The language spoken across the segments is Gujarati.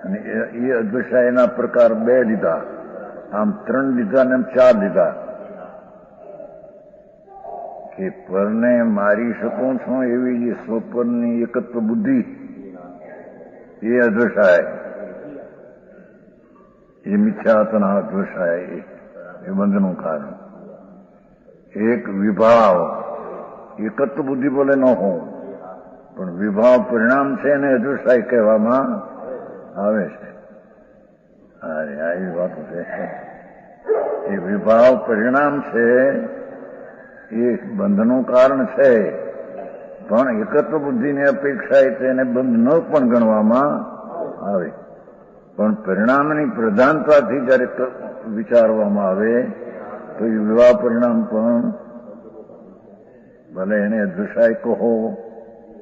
અને એ અદ્વૈતાયના પ્રકાર બે લીધા, આમ 3 લીધા ને 4 લીધા. કે પરને મારી શકું છું એવી જે સ્વપરની એકત્વ બુદ્ધિ એ અદ્વૈતાય, એ મિથ્યાત્વના અદ્વૈતાય, એ બંધનું કારણ. એક વિભાવ એકત્વ બુદ્ધિ બોલે ન હોવું, પણ વિભાવ પરિણામ છે એને અદ્વૈતાય કહેવામાં આવે છે. આવી વાતો છે. એ વિભાવ પરિણામ છે એ બંધનું કારણ છે, પણ એકત્વ બુદ્ધિની અપેક્ષાએ તેને બંધ ન પણ ગણવામાં આવે. પણ પરિણામની પ્રધાનતાથી જયારે વિચારવામાં આવે તો એ વિવાહ પરિણામ પણ ભલે એને અદ્વૈતાય કહો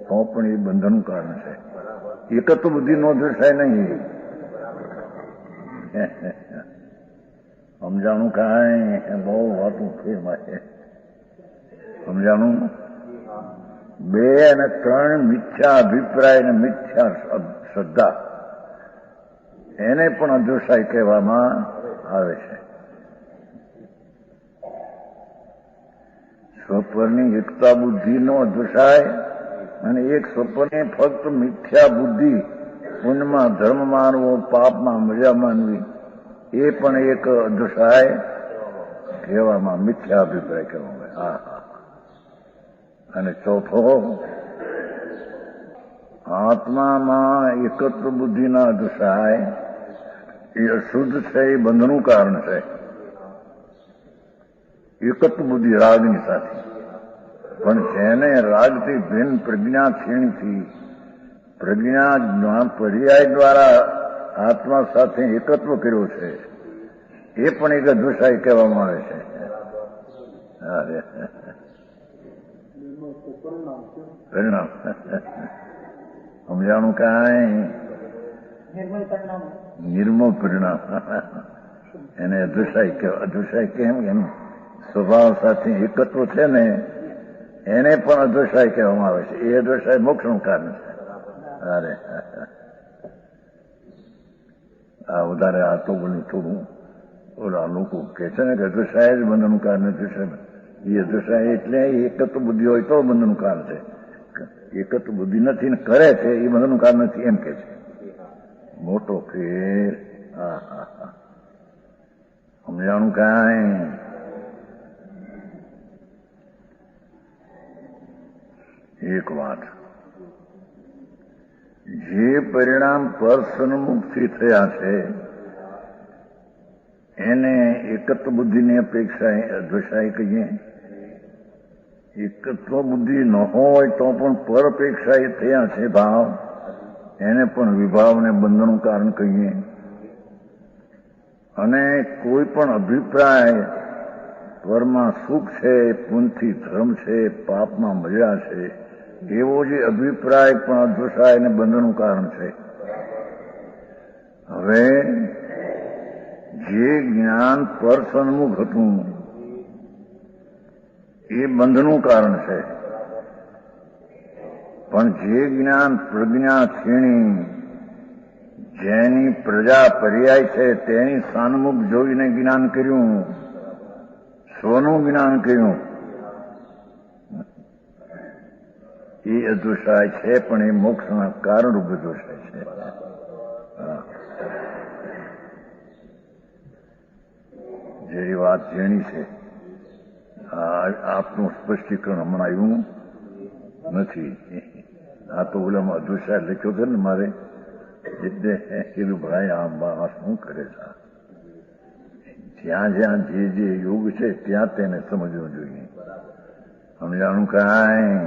તો પણ એ બંધનું કારણ છે. એકત્વ બુદ્ધિનો અદ્વૈતાય નહીં. સમજાણું કાંઈ બહુ વાતું ફેરમાં છે. સમજાણું? 2 અને 3 મિથ્યા અભિપ્રાય અને મિથ્યા શ્રદ્ધા, એને પણ અદ્વૈતાય કહેવામાં આવે છે. સ્વપરની એકતા બુદ્ધિનો અદ્વૈતાય અને એક સ્વપરની ફક્ત મિથ્યા બુદ્ધિ, પુણ્યમાં ધર્મ માનવો, પાપમાં મજા માનવી, એ પણ એક અદ્વૈતાય કહેવામાં, મિથ્યા અભિપ્રાય કહેવામાં. હા. અને ચોથો, આત્મામાં એકત્વ બુદ્ધિના અદ્વૈતાય એ અશુદ્ધ છે, એ બંધનું કારણ છે. એકત્વ બુદ્ધિ રાગની સાથે, પણ જેને રાગથી ભિન્ન પ્રજ્ઞા ક્ષીણથી પ્રજ્ઞા પર્યાય દ્વારા આત્મા સાથે એકત્વ કર્યો છે, એ પણ એક અદ્વૈતાય કહેવામાં આવે છે. પરિણામ સમજાણું કાંઈ? નિર્મળ પરિણામ, એને અદ્વૈતાય કેમ? એનું સ્વભાવ સાથે એકત્વ છે ને, એને પણ અદ્વૈતાય કહેવામાં આવે છે. એ અદ્વૈતાય મોક્ષનું કારણ છે. આ વધારે આ તો બોલું થોડું ઓલા લોકો કે છે ને કે અદ્વૈતાય જ બંધનું કારણ નથી. એ અદ્વૈતાય એટલે એકત્વ બુદ્ધિ હોય તો બંધનું કારણ છે. એકત્વ બુદ્ધિ નથી ને કરે છે એ બંધનું કારણ નથી, એમ કે છે. મોટો ફેર. સમજાણું કાંઈ? એક વાત, જે પરિણામ પર સન્મુખથી થયા છે એને એકત્વ બુદ્ધિની અપેક્ષાએ અદ્વૈતાય કહીએ. એકત્વ બુદ્ધિ ન હોય તો પણ પર અપેક્ષાએ થયા છે ભાવ, એને પણ વિભાવને બંધનનું કારણ કહીએ. અને કોઈ પણ અભિપ્રાય પરમાં સુખ છે, પુણ્યથી ધર્મ છે, પાપમાં મજા છે, એવો જે અભિપ્રાય પણ અદ્વૈતાય અને બંધનનું કારણ છે. હવે જે જ્ઞાન પર સન્મુખ હતું એ બંધનું કારણ છે, પણ જે જ્ઞાન પ્રજ્ઞા ક્ષીણી, જેની પ્રજા પર્યાય છે તેની સાન્મુખ જોઈને જ્ઞાન કર્યું, સ્વનું જ્ઞાન કર્યું, એ અદ્વૈતાય છે. પણ એ મોક્ષના કારણરૂપ અદ્વૈતાય છે. જેની વાત જેણી છે, આપનું સ્પષ્ટીકરણ હમણાં આવ્યું નથી. આ તો ઓલામાં અદ્વૈતાય લખ્યો છે ને મારે, એટલે કીધું ભાઈ આ શું કરે છે. જ્યાં જ્યાં જે યોગ છે ત્યાં તેને સમજવું જોઈએ. સમજાણું કાંઈ?